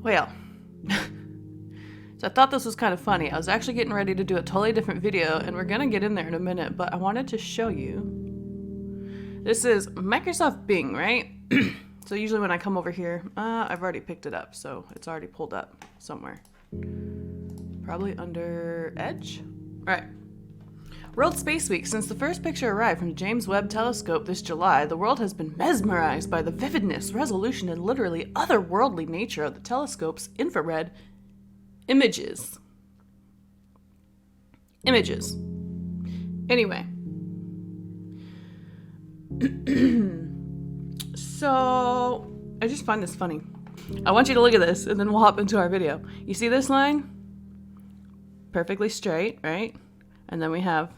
Well, so I thought this was kind of funny. I was actually getting ready to do a totally different video, and we're gonna get in there in a minute, but I wanted to show you. This is Microsoft Bing, right? So usually when I come over here, I've already picked it up, so it's already pulled up somewhere. Probably under Edge? All right. World Space Week. Since the first picture arrived from the James Webb Telescope this July, the world has been mesmerized by the vividness, resolution, and literally otherworldly nature of the telescope's infrared images. Anyway. So, I just find this funny. I want you to look at this, and then we'll hop into our video. You see this line? Perfectly straight, right? And then we have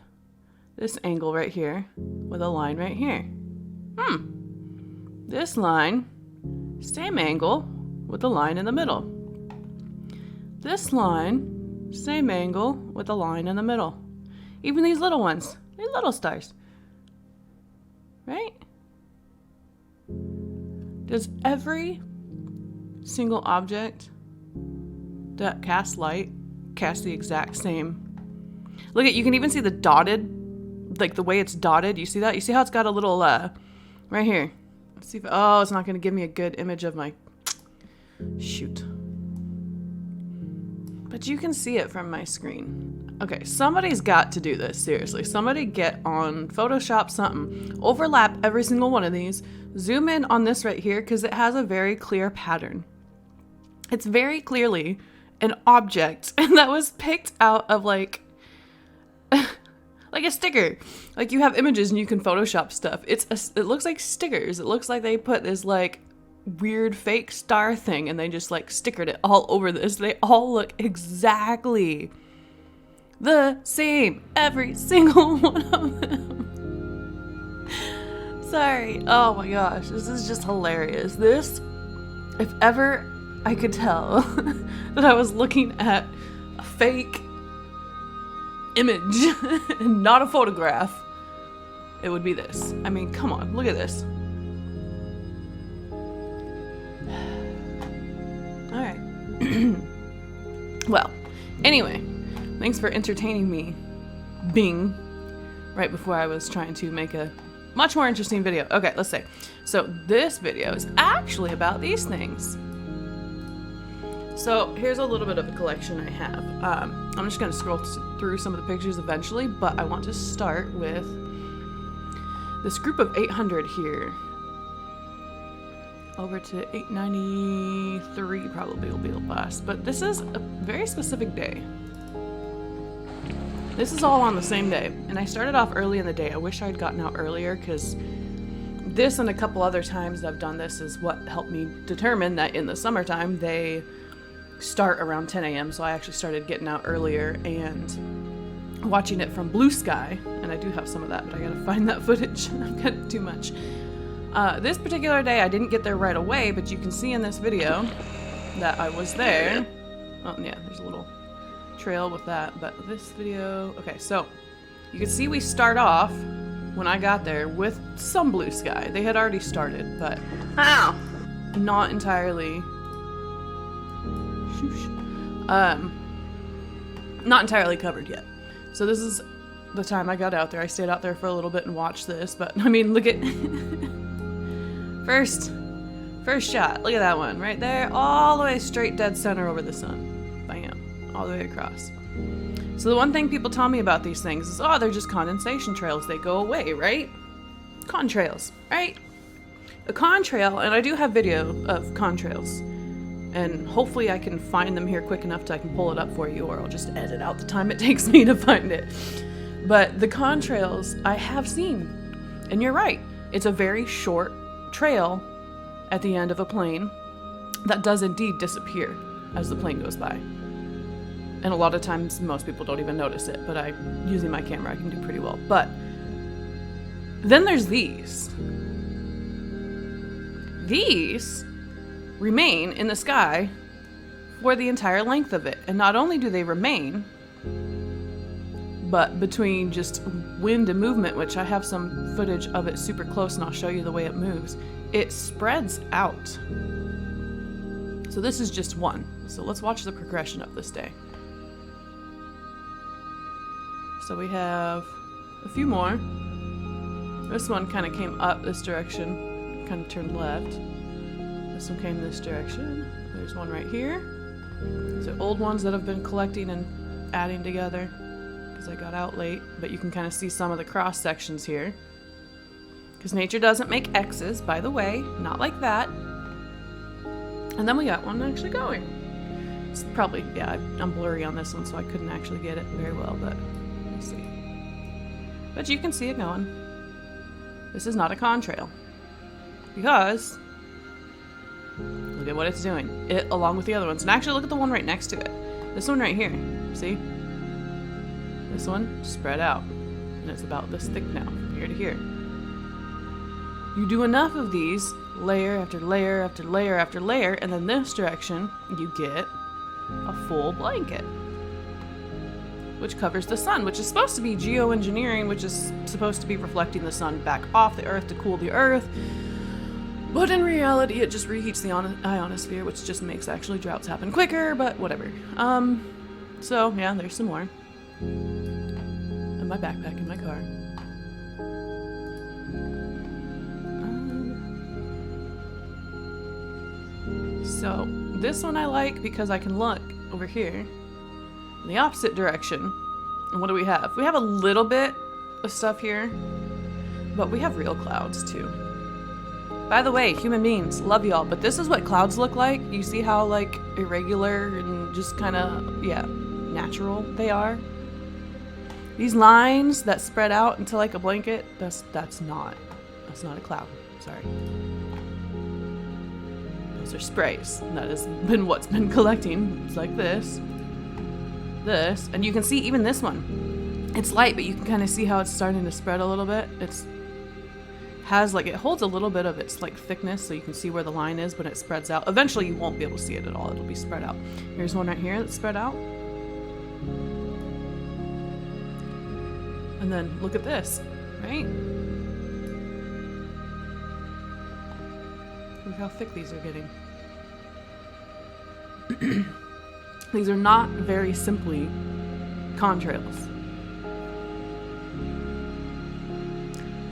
this angle right here with a line right here. This line, same angle with a line in the middle. This line, same angle with a line in the middle. Even these little ones, they're little stars. Right? Does every single object that casts light cast the exact same? Look at, you can even see the dotted, like the way it's dotted. You see that? You see how it's got a little, right here. Let's see if, oh, it's not going to give me a good image of my, shoot. But you can see it from my screen. Okay, somebody's got to do this, seriously. Somebody get on Photoshop something. Overlap every single one of these. Zoom in on this right here because it has a very clear pattern. It's very clearly an object that was picked out of like a sticker. Like you have images and you can Photoshop stuff. It looks like stickers. It looks like they put this like weird fake star thing and they just like stickered it all over this. They all look exactly the same. Every single one of them. Sorry. Oh my gosh. This is just hilarious. This, if ever I could tell that I was looking at a fake image and not a photograph, it would be this. I mean, come on, look at this. All right. Well, anyway, thanks for entertaining me, Bing, right before I was trying to make a much more interesting video. Okay, let's say. So this video is actually about these things. So here's a little bit of a collection I have. I'm just going to scroll through some of the pictures eventually, but I want to start with this group of 800 here. Over to 893 probably will be the last, but this is a very specific day. This is all on the same day, and I started off early in the day. I wish I'd gotten out earlier because this and a couple other times I've done this is what helped me determine that in the summertime they start around 10 a.m. So I actually started getting out earlier and watching it from blue sky, and I do have some of that, but I gotta find that footage. I've got too much. This particular day I didn't get there right away, but you can see in this video that I was there. Oh yeah, there's a little trail with that, but this video, okay, so you can see we start off when I got there with some blue sky. They had already started, but not entirely. Not entirely covered yet. So this is the time I got out there. I stayed out there for a little bit and watched this, but I mean, look at first shot. Look at that one right there, all the way straight dead center over the sun. Bam, all the way across. So the one thing people tell me about these things is, oh, they're just condensation trails. They go away, right? Contrails, right? A contrail, and I do have video of contrails. And hopefully I can find them here quick enough that I can pull it up for you, or I'll just edit out the time it takes me to find it. But the contrails I have seen. And you're right. It's a very short trail at the end of a plane that does indeed disappear as the plane goes by. And a lot of times most people don't even notice it, but using my camera, I can do pretty well. But then there's these. These remain in the sky for the entire length of it. And not only do they remain, but between just wind and movement, which I have some footage of it super close and I'll show you the way it moves, it spreads out. So this is just one. So let's watch the progression of this day. So we have a few more. This one kind of came up this direction, kind of turned left. This one came this direction. There's one right here. So old ones that have been collecting and adding together because I got out late, but you can kind of see some of the cross sections here. Because nature doesn't make X's, by the way, not like that. And then we got one actually going. It's probably, yeah, I'm blurry on this one, so I couldn't actually get it very well, but we'll see. But you can see it going. This is not a contrail. Because, look at what it's doing. It, along with the other ones. And actually, look at the one right next to it. This one right here. See? This one spread out. And it's about this thick now, from here to here. You do enough of these, layer after layer after layer after layer, and then this direction, you get a full blanket. Which covers the sun, which is supposed to be geoengineering, which is supposed to be reflecting the sun back off the earth to cool the earth. But in reality, it just reheats the ionosphere, which just makes actually droughts happen quicker, but whatever. So, yeah, there's some more. And my backpack in my car. So, this one I like because I can look over here in the opposite direction. And what do we have? We have a little bit of stuff here, but we have real clouds too. By the way, human beings, love y'all, but this is what clouds look like. You see how like irregular and just kind of, yeah, natural they are? These lines that spread out into like a blanket, that's not a cloud. Sorry. Those are sprays. That has been what's been collecting. It's like this, and you can see even this one. It's light, but you can kind of see how it's starting to spread a little bit. It holds a little bit of its like thickness, so you can see where the line is, but it spreads out. Eventually, you won't be able to see it at all. It'll be spread out. Here's one right here that's spread out. And then look at this, right? Look how thick these are getting. These are not very simply contrails.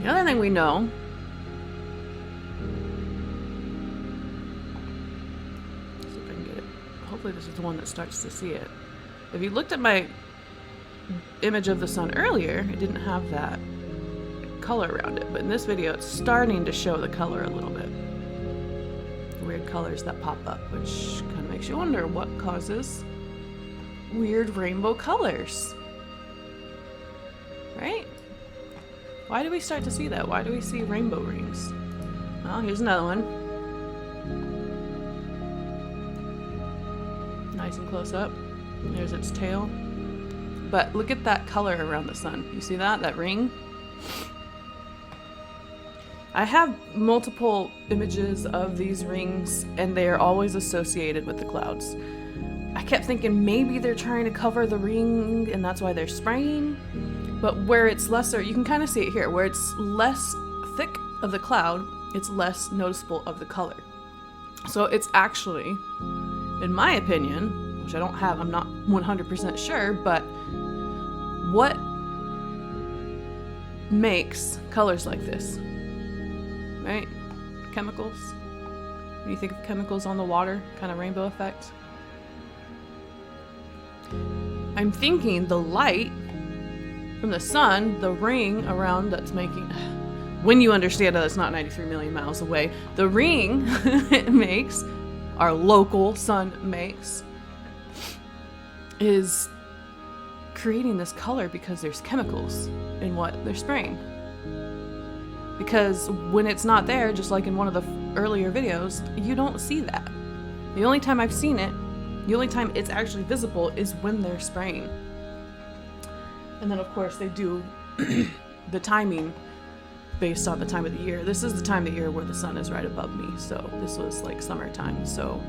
The other thing we know see if I can get it. Hopefully this is the one that starts to see it. If you looked at my image of the sun earlier, it didn't have that color around it, but in this video it's starting to show the color a little bit. Weird colors that pop up, which kind of makes you wonder what causes weird rainbow colors, right? Why do we start to see that? Why do we see rainbow rings? Well, here's another one. Nice and close up. There's its tail. But look at that color around the sun. You see that? That ring? I have multiple images of these rings, and they are always associated with the clouds. I kept thinking maybe they're trying to cover the ring, and that's why they're spraying. But where it's lesser, you can kind of see it here, where it's less thick of the cloud, it's less noticeable of the color. So it's actually, in my opinion, which I don't have, I'm not 100% sure, but what makes colors like this? Right? Chemicals. When you think of chemicals on the water, kind of rainbow effect. I'm thinking the light from the sun, the ring around that's making, when you understand that it's not 93 million miles away, the ring it makes, our local sun makes, is creating this color because there's chemicals in what they're spraying. Because when it's not there, just like in one of the earlier videos, you don't see that. The only time I've seen it, the only time it's actually visible is when they're spraying. And then of course they do the timing based on the time of the year. This is the time of the year where the sun is right above me, so this was like summertime, so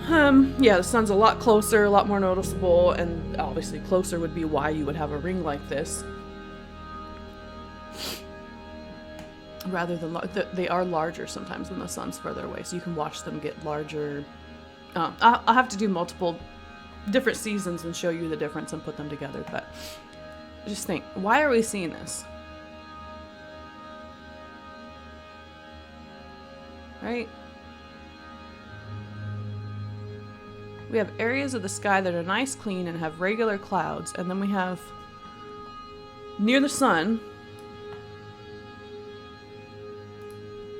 yeah, the sun's a lot closer, a lot more noticeable, and obviously closer would be why you would have a ring like this. rather than they are larger sometimes when the sun's further away, so you can watch them get larger. I'll have to do multiple different seasons and show you the difference and put them together, but just think, why are we seeing this? Right? We have areas of the sky that are nice, clean, and have regular clouds, and then we have near the sun.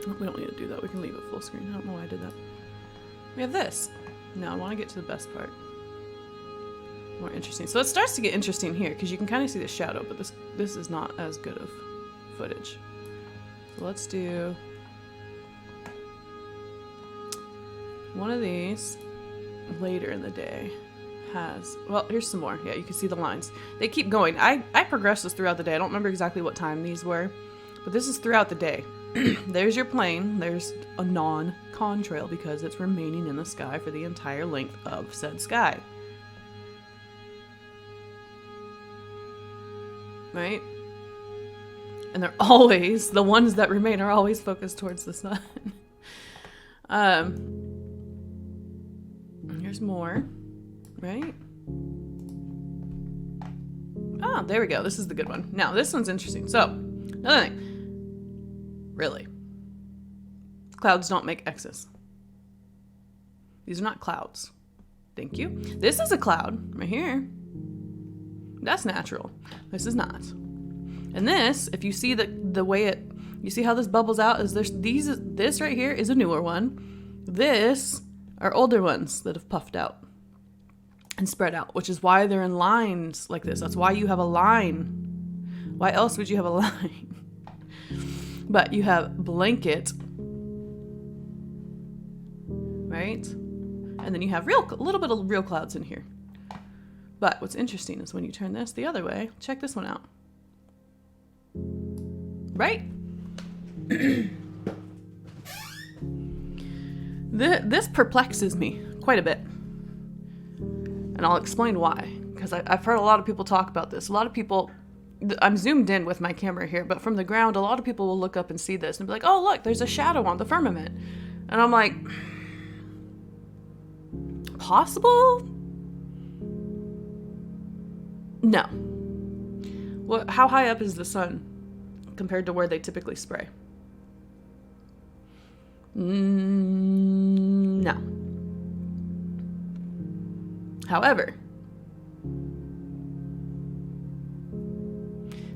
We don't need to do that. We can leave it full screen. I don't know why I did that. We have this. Now I want to get to the best part. More interesting. So it starts to get interesting here because you can kind of see the shadow, but this is not as good of footage. So let's do one of these later in the day. Well, here's some more. Yeah, you can see the lines. They keep going. I progressed this throughout the day. I don't remember exactly what time these were, but this is throughout the day. There's your plane. There's a non-contrail because it's remaining in the sky for the entire length of said sky. Right? And they're always, the ones that remain are always focused towards the sun. Here's more. Right? Oh, there we go. This is the good one. Now, this one's interesting. So, another thing. Really. Clouds don't make X's. These are not clouds. Thank you. This is a cloud right here. That's natural. This is not. And this, if you see the way you see how this bubbles out, is this right here is a newer one. This are older ones that have puffed out and spread out, which is why they're in lines like this. That's why you have a line. Why else would you have a line? But you have blanket, right? And then you have a little bit of real clouds in here. But what's interesting is when you turn this the other way, check this one out. Right? This perplexes me quite a bit. And I'll explain why. Because I've heard a lot of people talk about this. A lot of people, I'm zoomed in with my camera here, but from the ground, a lot of people will look up and see this and be like, oh, look, there's a shadow on the firmament. And I'm like, possible? No. How high up is the sun compared to where they typically spray? No. However,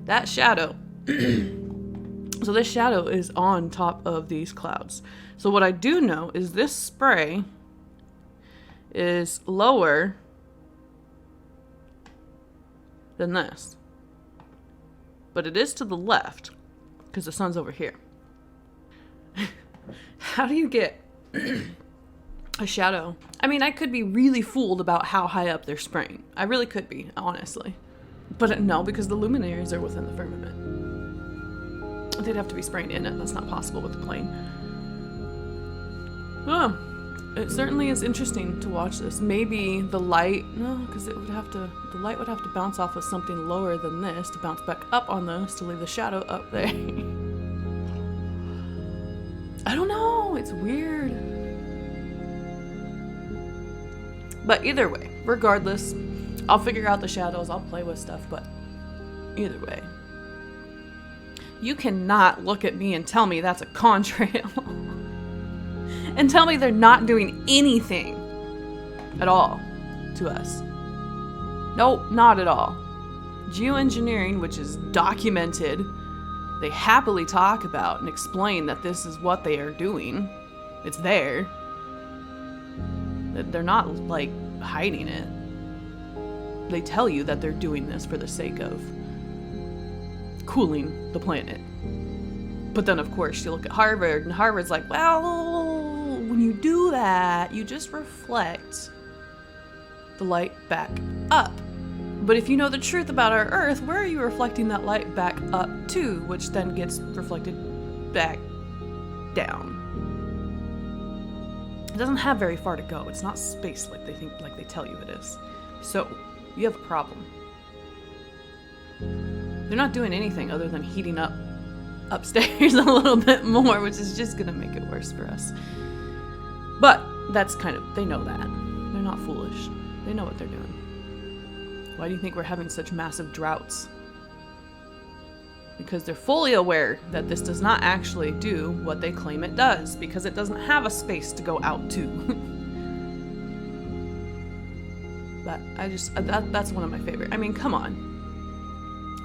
that shadow, so this shadow is on top of these clouds. So what I do know is this spray is lower than this. But it is to the left because the sun's over here. How do you get a shadow? I mean, I could be really fooled about how high up they're spraying. I really could be, honestly. But no, because the luminaries are within the firmament. They'd have to be spraying in it. That's not possible with the plane. Oh, it certainly is interesting to watch this. Maybe the light, no, because the light would have to bounce off of something lower than this to bounce back up on this to leave the shadow up there. I don't know. It's weird. But either way, regardless, I'll figure out the shadows. I'll play with stuff, but either way, you cannot look at me and tell me that's a contrail and tell me they're not doing anything at all to us. Nope, not at all. Geoengineering, which is documented, they happily talk about and explain that this is what they are doing. It's there. They're not, like, hiding it. They tell you that they're doing this for the sake of cooling the planet. But then, of course, you look at Harvard, and Harvard's like, well, when you do that, you just reflect the light back up. But if you know the truth about our Earth, where are you reflecting that light back up to, which then gets reflected back down? It doesn't have very far to go. It's not space like they tell you it is. So, you have a problem. They're not doing anything other than heating up upstairs a little bit more, which is just gonna make it worse for us. But that's kind of, they know that. They're not foolish. They know what they're doing. Why do you think we're having such massive droughts? Because they're fully aware that this does not actually do what they claim it does, because it doesn't have a space to go out to. But that's one of my favorite. I mean, come on.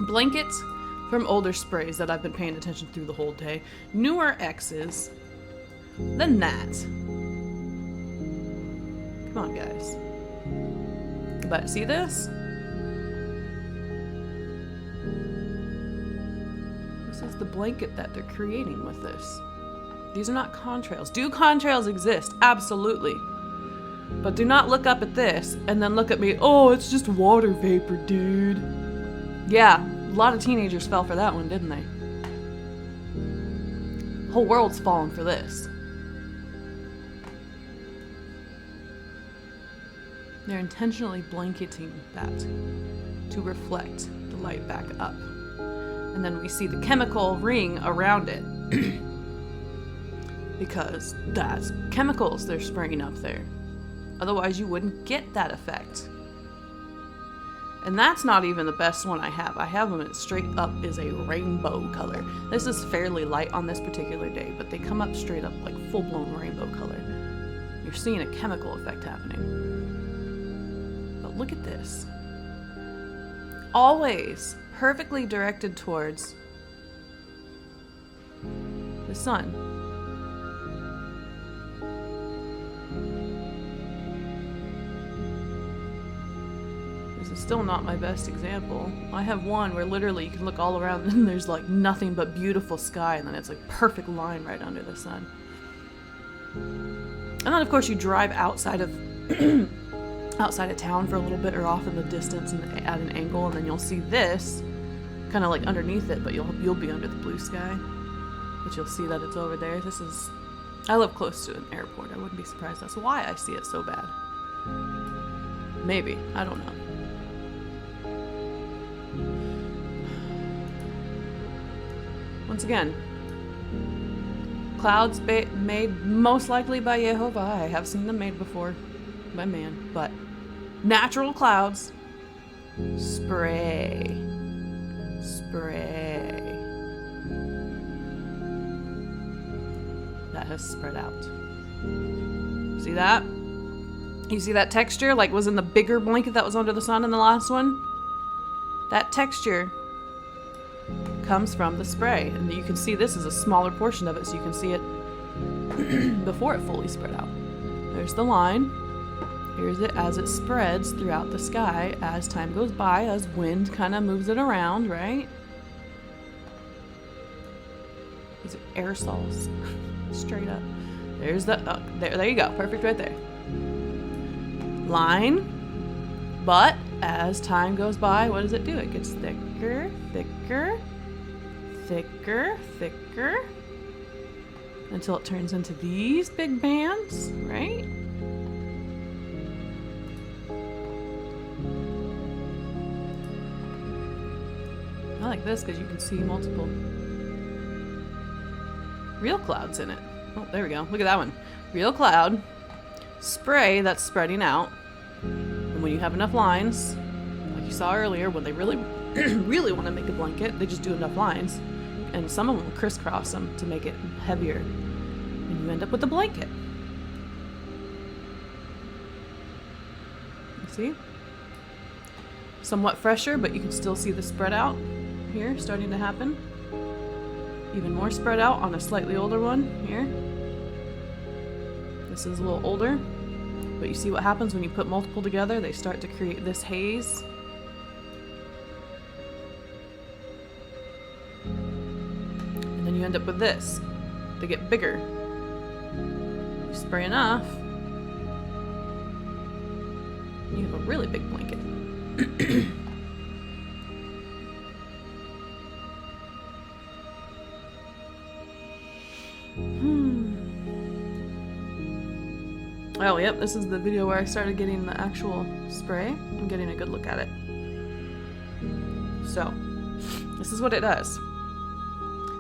Blankets from older sprays that I've been paying attention through the whole day. Newer X's than that. Come on, guys. But see this? This is the blanket that they're creating with this. These are not contrails. Do contrails exist? Absolutely. But do not look up at this and then look at me, oh, it's just water vapor, dude. Yeah, a lot of teenagers fell for that one, didn't they? Whole world's fallen for this. They're intentionally blanketing that to reflect the light back up. And then we see the chemical ring around it. Because that's chemicals they're spraying up there. Otherwise you wouldn't get that effect. And that's not even the best one I have. I have them straight up is a rainbow color. This is fairly light on this particular day, but they come up straight up like full-blown rainbow color. You're seeing a chemical effect happening. But look at this. Always perfectly directed towards the sun. This is still not my best example. I have one where literally you can look all around and there's like nothing but beautiful sky, and then it's like perfect line right under the sun. And then of course you drive outside of outside of town for a little bit or off in the distance and at an angle, and then you'll see this kind of like underneath it, but you'll be under the blue sky, but you'll see that it's over there. This is, I live close to an airport. I wouldn't be surprised that's why I see it so bad. Maybe, I don't know. Once again, clouds made most likely by Jehovah. I have seen them made before by man, but natural clouds, spray. That has spread out. See that? You see that texture? Like was in the bigger blanket that was under the sun in the last one? That texture comes from the spray. And you can see this is a smaller portion of it, so you can see it before it fully spread out. There's the line. Here's it as it spreads throughout the sky as time goes by, as wind kind of moves it around, right? These are aerosols. Straight up. There's the, oh, there you go. Perfect right there. Line. But as time goes by, what does it do? It gets thicker, thicker, thicker, thicker, until it turns into these big bands, right? I like this because you can see multiple real clouds in it. Oh, there we go. Look at that one. Real cloud, spray that's spreading out. And when you have enough lines, like you saw earlier, when they really, really want to make a blanket, they just do enough lines. And some of them will crisscross them to make it heavier. And you end up with a blanket. You see? Somewhat fresher, but you can still see the spread out here starting to happen. Even more spread out on a slightly older one here. This is a little older, but you see what happens when you put multiple together? They start to create this haze. And then you end up with this. They get bigger. You spray enough, you have a really big blanket. Oh, yep, this is the video where I started getting the actual spray and getting a good look at it. So, this is what it does.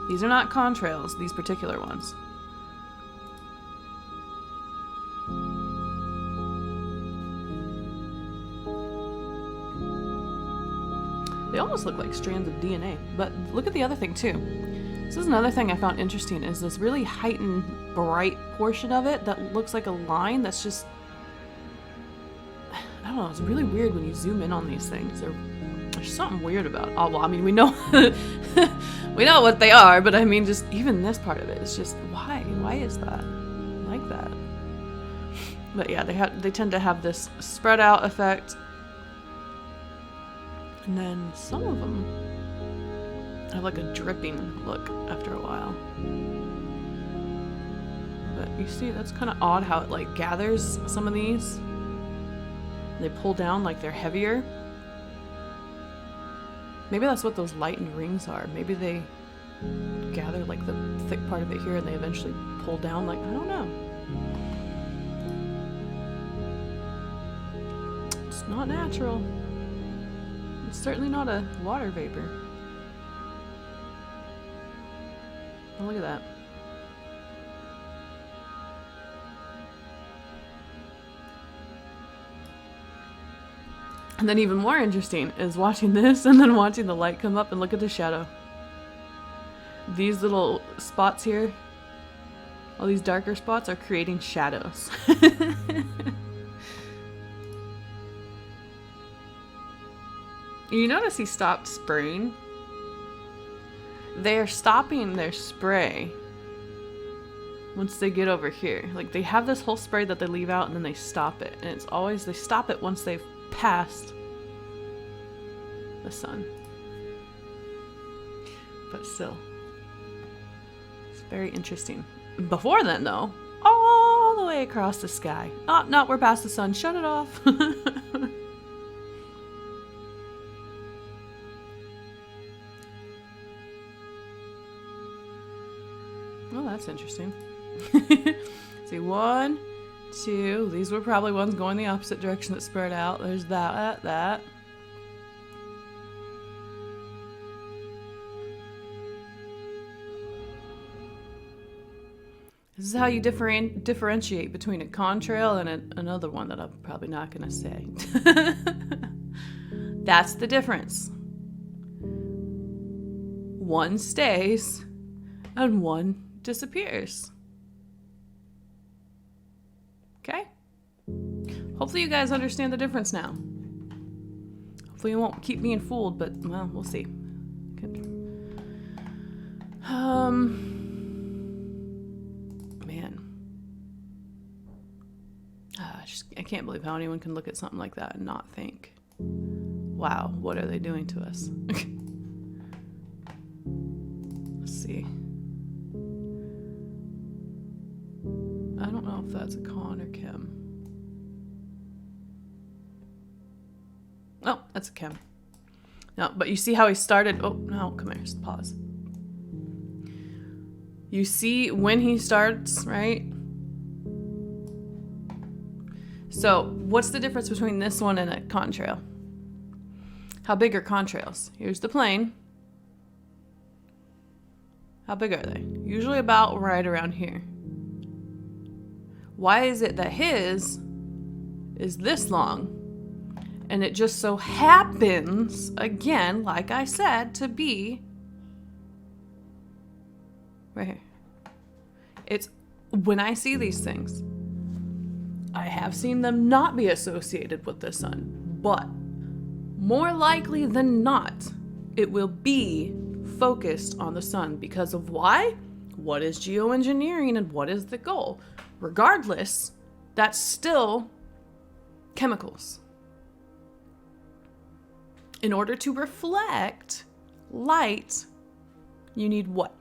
These are not contrails, these particular ones. They almost look like strands of DNA. But look at the other thing too. This is another thing I found interesting, is this really heightened, bright portion of it that looks like a line that's just... I don't know, it's really weird when you zoom in on these things. There's something weird about it. Oh, well, I mean, we know we know what they are, but I mean, just even this part of it is just, why? Why is that like that? But yeah, they tend to have this spread out effect. And then some of them have like a dripping look after a while. But you see, that's kind of odd how it like gathers some of these. They pull down like they're heavier. Maybe that's what those lightened rings are. Maybe they gather like the thick part of it here and they eventually pull down, like, I don't know. It's not natural. It's certainly not a water vapor. Oh, look at that. And then even more interesting is watching this and then watching the light come up and look at the shadow. These little spots here, all these darker spots are creating shadows. You notice he stopped spraying? They're stopping their spray once they get over here. Like, they have this whole spray that they leave out and then they stop it. And it's always, they stop it once they've passed the sun. But still, it's very interesting. Before then, though, all the way across the sky. Oh, no, we're past the sun. Shut it off. Well, that's interesting. See, 1, 2. These were probably ones going the opposite direction that spread out. There's that. This is how you differentiate between a contrail and another one that I'm probably not going to say. That's the difference. One stays and one disappears. Okay? Hopefully you guys understand the difference now. Hopefully you won't keep being fooled, but, well, we'll see. Man. I can't believe how anyone can look at something like that and not think, wow, what are they doing to us? Let's see. I don't know if that's a Con or Kim. Oh, that's a Kim. No, but you see how he started? Oh, no, come here, just pause. You see when he starts, right? So, what's the difference between this one and a contrail? How big are contrails? Here's the plane. How big are they? Usually about right around here. Why is it that his is this long? And it just so happens, again, like I said, to be right here. It's when I see these things, I have seen them not be associated with the sun, but more likely than not, it will be focused on the sun. Because of why? What is geoengineering and what is the goal? Regardless, that's still chemicals. In order to reflect light, you need what?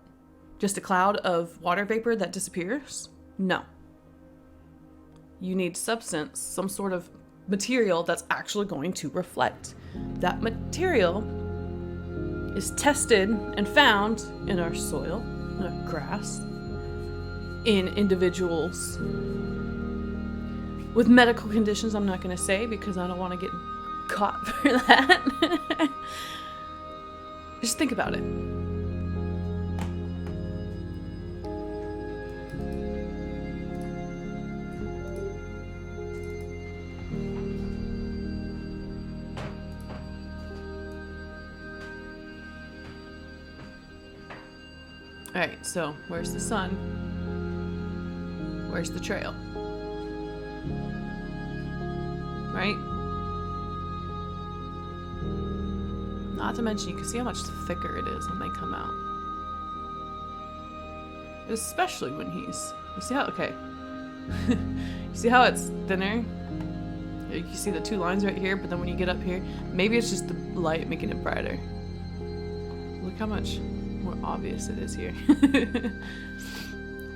Just a cloud of water vapor that disappears? No. You need substance, some sort of material that's actually going to reflect. That material is tested and found in our soil, in our grass, in individuals with medical conditions I'm not going to say because I don't want to get caught for that. Just think about it. Alright, so where's the sun? Where's the trail? Right? Not to mention, you can see how much thicker it is when they come out. Especially when he's... You see how... Okay. You see how it's thinner? You can see the two lines right here, but then when you get up here, maybe it's just the light making it brighter. Look how much more obvious it is here.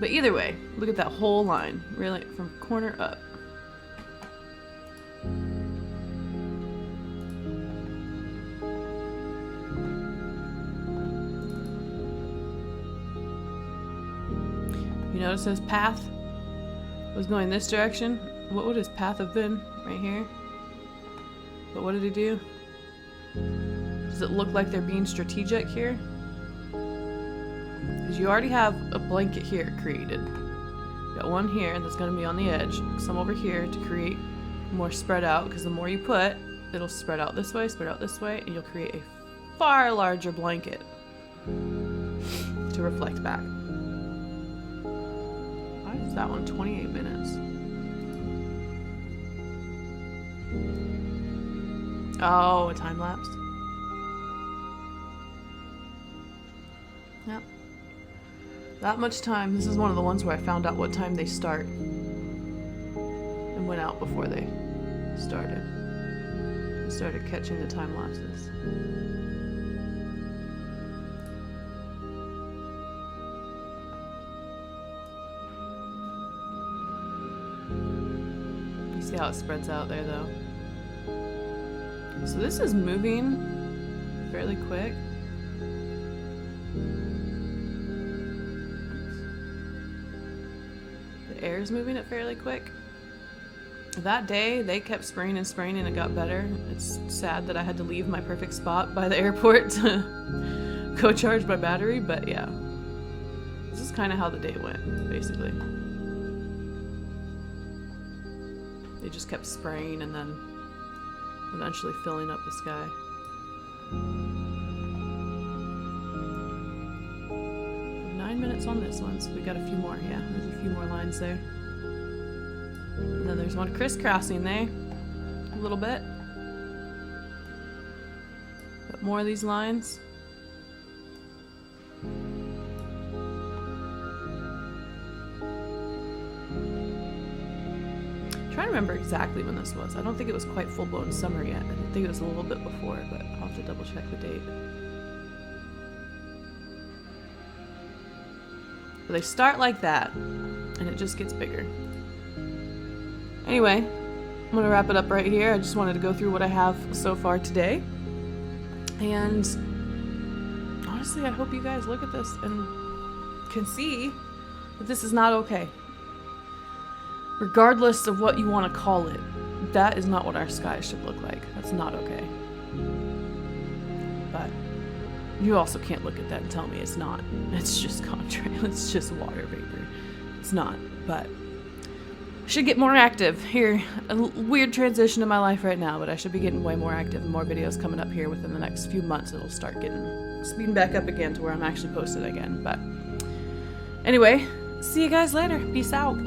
But either way, look at that whole line, really, from corner up. You notice his path was going this direction? What would his path have been? Right here? But what did he do? Does it look like they're being strategic here? Because you already have a blanket here created. You got one here that's going to be on the edge, some over here to create more spread out, because the more you put, it'll spread out this way, and you'll create a far larger blanket to reflect back. Why is that one 28 minutes? Oh, a time lapse. Yep. That much time. This is one of the ones where I found out what time they start and went out before they started. I started catching the time lapses. You see how it spreads out there, though? So this is moving fairly quick. The air is moving it fairly quick. That day, they kept spraying and it got better. It's sad that I had to leave my perfect spot by the airport to go charge my battery, but yeah. This is kind of how the day went, basically. They just kept spraying and then eventually filling up the sky. 9 minutes on this one, so we got a few more. Yeah, there's a few more lines there. And then there's one crisscrossing there. A little bit. But more of these lines. I'm trying to remember exactly when this was. I don't think it was quite full-blown summer yet. I think it was a little bit before, but I'll have to double check the date. But they start like that, and it just gets bigger. Anyway, I'm gonna wrap it up right here. I just wanted to go through what I have so far today. And honestly, I hope you guys look at this and can see that this is not okay. Regardless of what you want to call it, that is not what our skies should look like. That's not okay. But you also can't look at that and tell me it's not. It's just contrail. It's just water vapor. It's not. But I should get more active here. A weird transition in my life right now, but I should be getting way more active and more videos coming up here within the next few months. It'll start speeding back up again to where I'm actually posted again. But anyway, see you guys later. Peace out.